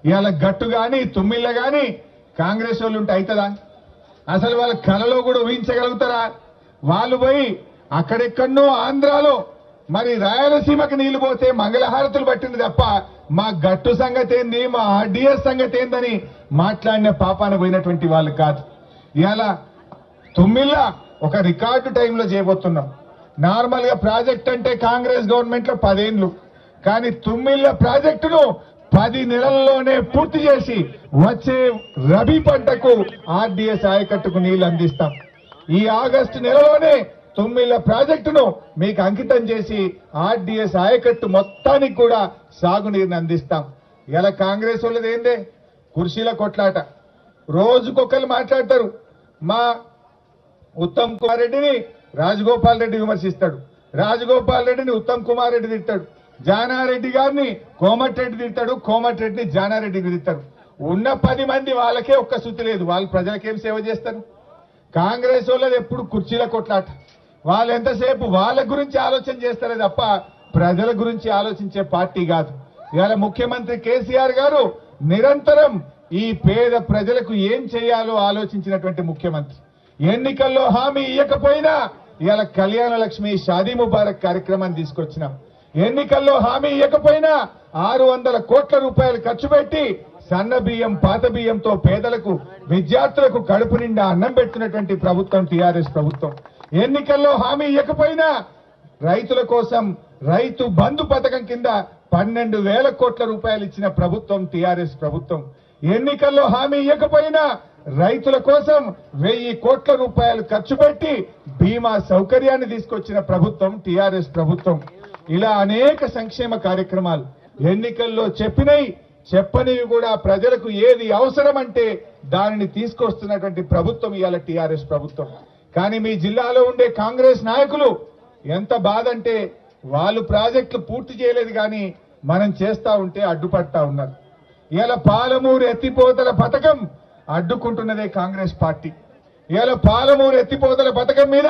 ఇవాళ గట్టు గాని తుమ్మిళ్ళ గాని కాంగ్రెస్ వాళ్ళు ఉంటే అవుతుందా? అసలు వాళ్ళ కలలో కూడా ఊహించగలుగుతారా? వాళ్ళు పోయి అక్కడెక్కడో ఆంధ్రాలో మరి రాయలసీమకి నీళ్లు పోతే మంగళహారతులు పట్టింది తప్ప మా గట్టు సంగతి ఏంది, మా ఆర్డీఎస్ సంగతి ఏందని మాట్లాడిన పాపాన పోయినటువంటి వాళ్ళు కాదు. ఇవాళ తుమ్మిళ్ళ ఒక రికార్డు టైంలో చేయబోతున్నాం. నార్మల్ గా ప్రాజెక్ట్ అంటే కాంగ్రెస్ గవర్నమెంట్ లో 10 ఏళ్లు, కానీ తుమ్మిళ్ళ ప్రాజెక్టును 10 నెలల్లోనే పూర్తి చేసి వచ్చే రబీ పంటకు ఆర్డీఎస్ ఆయకట్టుకు నీళ్లు అందిస్తాం. ఈ ఆగస్టు నెలలోనే తుమ్మిళ్ళ ప్రాజెక్టును మీకు అంకితం చేసి ఆర్డీఎస్ ఆయకట్టు మొత్తానికి కూడా సాగునీరుని అందిస్తాం. ఇలా కాంగ్రెస్ వాళ్ళది ఏందే కుర్చీల కొట్లాట. రోజుకొకరు మాట్లాడతారు. మా ఉత్తమ్ కుమార్ రెడ్డిని రాజగోపాల్ రెడ్డి విమర్శిస్తాడు, రాజగోపాల్ రెడ్డిని ఉత్తమ్ కుమార్ రెడ్డి తిడతాడు, జానారెడ్డి గారిని కోమటిరెడ్డి తిడతాడు, కోమటిరెడ్డిని జానారెడ్డి తిడతాడు. ఉన్న 10 మంది వాళ్ళకే ఒక్క శుద్ధి లేదు. వాళ్ళు ప్రజలకేం సేవ చేస్తారు? కాంగ్రెస్ వాళ్ళది ఎప్పుడు కుర్చీల కొట్లాట. వాళ్ళు ఎంతసేపు వాళ్ళ గురించి ఆలోచన చేస్తారే తప్ప ప్రజల గురించి ఆలోచించే పార్టీ కాదు. ఇవాళ ముఖ్యమంత్రి కేసీఆర్ గారు నిరంతరం ఈ పేద ప్రజలకు ఏం చేయాలో ఆలోచించినటువంటి ముఖ్యమంత్రి. ఎన్నికల్లో హామీ ఇవ్వకపోయినా ఇవాళ కళ్యాణ లక్ష్మి షాదీ ముబారక్ కార్యక్రమాన్ని తీసుకొచ్చినాం. ఎన్నికల్లో హామీ ఇవ్వకపోయినా 600 కోట్ల రూపాయలు ఖర్చు పెట్టి సన్న బియ్యం పాత బియ్యంతో పేదలకు విద్యార్థులకు కడుపు నిండా అన్నం పెడుతున్నటువంటి ప్రభుత్వం టీఆర్ఎస్ ప్రభుత్వం. ఎన్నికల్లో హామీ ఇవ్వకపోయినా రైతుల కోసం రైతు బంధు పథకం కింద 12,000 కోట్ల రూపాయలు ఇచ్చిన ప్రభుత్వం టీఆర్ఎస్ ప్రభుత్వం. ఎన్నికల్లో హామీ ఇవ్వకపోయినా రైతుల కోసం 1000 కోట్ల రూపాయలు ఖర్చు పెట్టి బీమా సౌకర్యాన్ని తీసుకొచ్చిన ప్రభుత్వం టీఆర్ఎస్ ప్రభుత్వం. ఇలా అనేక సంక్షేమ కార్యక్రమాలు ఎన్నికల్లో చెప్పనివి కూడా ప్రజలకు ఏది అవసరం అంటే దానిని తీసుకొస్తున్నటువంటి ప్రభుత్వం ఇవాళ టీఆర్ఎస్ ప్రభుత్వం. కానీ మీ జిల్లాలో ఉండే కాంగ్రెస్ నాయకులు ఎంత బాధ అంటే వాళ్ళు ప్రాజెక్టులు పూర్తి చేయలేదు, కానీ మనం చేస్తా ఉంటే అడ్డుపడతా ఉన్నారు. ఇవాళ పాలమూరు ఎత్తిపోతల పథకం అడ్డుకుంటున్నదే కాంగ్రెస్ పార్టీ. ఇవాళ పాలమూరు ఎత్తిపోతల పథకం మీద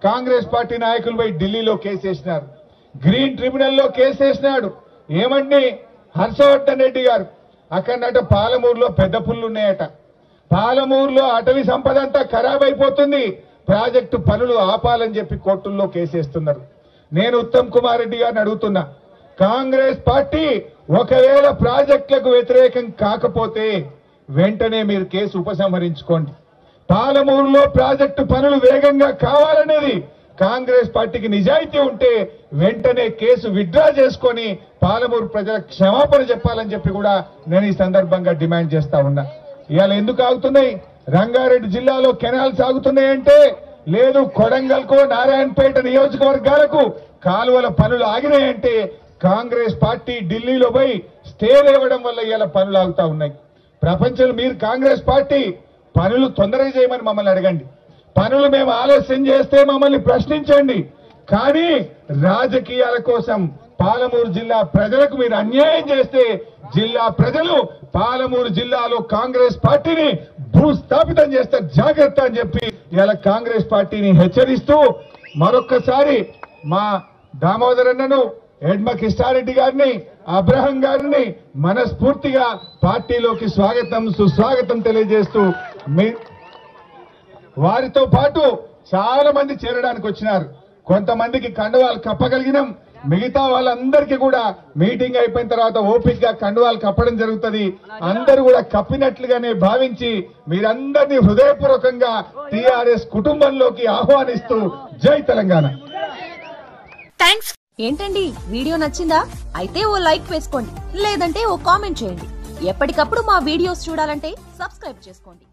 కాంగ్రెస్ పార్టీ నాయకులు పోయి ఢిల్లీలో కేసేసినారు. గ్రీన్ ట్రిబ్యునల్లో కేసేసినాడు. ఏమండి హర్షవర్ధన్ రెడ్డి గారు అక్కడట పాలమూరులో పెద్ద పుల్లు ఉన్నాయట, పాలమూరులో అటవీ సంపద అంతా ఖరాబ్ అయిపోతుంది, ప్రాజెక్టు పనులు ఆపాలని చెప్పి కోర్టుల్లో కేసేస్తున్నారు. నేను ఉత్తమ్ కుమార్ రెడ్డి గారిని అడుగుతున్నా, కాంగ్రెస్ పార్టీ ఒకవేళ ప్రాజెక్టులకు వ్యతిరేకం కాకపోతే వెంటనే మీరు కేసు ఉపసంహరించుకోండి. పాలమూరులో ప్రాజెక్టు పనులు వేగంగా కావాలనేది కాంగ్రెస్ పార్టీకి నిజాయితీ ఉంటే వెంటనే కేసు విత్డ్రా చేసుకొని పాలమూరు ప్రజలకు క్షమాపణ చెప్పాలని చెప్పి కూడా నేను ఈ సందర్భంగా డిమాండ్ చేస్తా ఉన్నా. ఇవాళ ఎందుకు ఆగుతున్నాయి? రంగారెడ్డి జిల్లాలో కెనాల్స్ ఆగుతున్నాయంటే లేదు, కొడంగల్కు నారాయణపేట నియోజకవర్గాలకు కాలువల పనులు ఆగినాయంటే కాంగ్రెస్ పార్టీ ఢిల్లీలో పోయి స్టేలు ఇవ్వడం వల్ల ఇవాళ పనులు ఆగుతా ఉన్నాయి. ప్రపంచంలో మీరు కాంగ్రెస్ పార్టీ పనులు తొందరగా చేయమని మమ్మల్ని అడగండి, పనులు మేము ఆలస్యం చేస్తే మమ్మల్ని ప్రశ్నించండి. కానీ రాజకీయాల కోసం పాలమూరు జిల్లా ప్రజలకు మీరు అన్యాయం చేస్తే జిల్లా ప్రజలు పాలమూరు జిల్లాలో కాంగ్రెస్ పార్టీని భూస్థాపితం చేస్తారు, జాగ్రత్త అని చెప్పి ఇలా కాంగ్రెస్ పార్టీని హెచ్చరిస్తూ మరొక్కసారి మా దామోదర్ అన్నను, ఎడ్మ కిష్టారెడ్డి గారిని, అబ్రహం గారిని మనస్ఫూర్తిగా పార్టీలోకి స్వాగతం సుస్వాగతం తెలియజేస్తూ వారితో పాటు చాలా మంది చేరడానికి వచ్చినారు. కొంతమందికి కండువాలు కప్పగలిగినాం, మిగతా వాళ్ళందరికీ కూడా మీటింగ్ అయిపోయిన తర్వాత ఓపిక్ గా కండువాలు కప్పడం జరుగుతుంది. అందరూ కూడా కప్పినట్లుగానే భావించి మీరందరినీ హృదయపూర్వకంగా టీఆర్ఎస్ కుటుంబంలోకి ఆహ్వానిస్తూ జై తెలంగాణ. థ్యాంక్స్. ఏంటండి వీడియో నచ్చిందా? అయితే ఓ లైక్ వేసుకోండి, లేదంటే ఓ కామెంట్ చేయండి. ఎప్పటికప్పుడు మా వీడియోస్ చూడాలంటే సబ్స్క్రైబ్ చేసుకోండి.